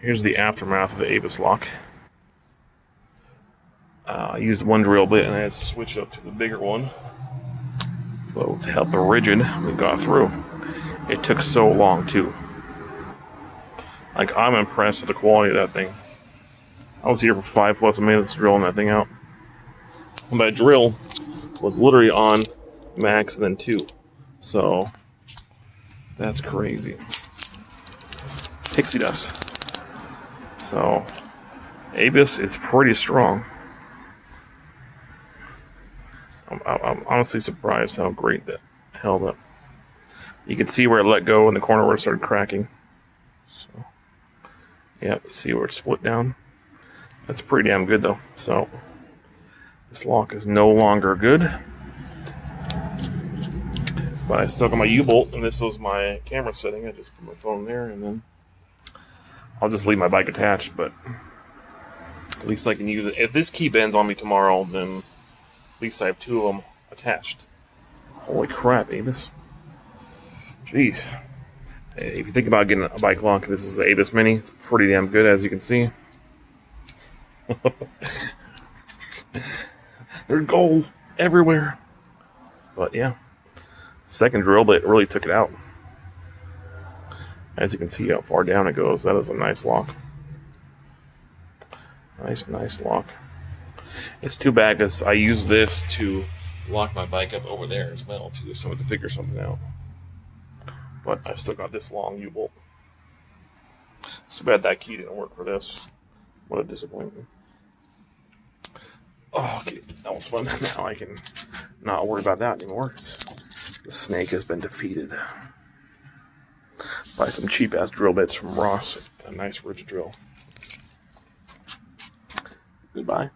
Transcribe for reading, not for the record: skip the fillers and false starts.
Here's the aftermath of the Avis lock. I used one drill bit and I had to switch up to the bigger one. But with the help of Rigid, we got through. It took so long too. Like, I'm impressed with the quality of that thing. I was here for 5+ minutes drilling that thing out. And that drill was literally on max and then 2. So that's crazy. Pixie dust. So Avis is pretty strong. I'm honestly surprised how great that held up. You can see where it let go in the corner where it started cracking. So yeah, see where it split down. That's pretty damn good though. So this lock is no longer good. But I still got my U-bolt, and this was my camera setting. I just put my phone there, and then I'll just leave my bike attached, but at least I can use it. If this key bends on me tomorrow, then at least I have 2 of them attached. Holy crap, Avis. Jeez. If you think about getting a bike lock, this is the Avis Mini. It's pretty damn good, as you can see. There's gold everywhere. But yeah. Second drill, but it really took it out. As you can see how far down it goes, that is a nice lock. Nice lock. It's too bad because I use this to lock my bike up over there as well, too, so I have to figure something out. But I still got this long U-bolt. It's too bad that key didn't work for this. What a disappointment. Oh, okay, that was fun. Now I can not worry about that anymore. The snake has been defeated by some cheap-ass drill bits from Ross. A nice Rigid drill. Goodbye.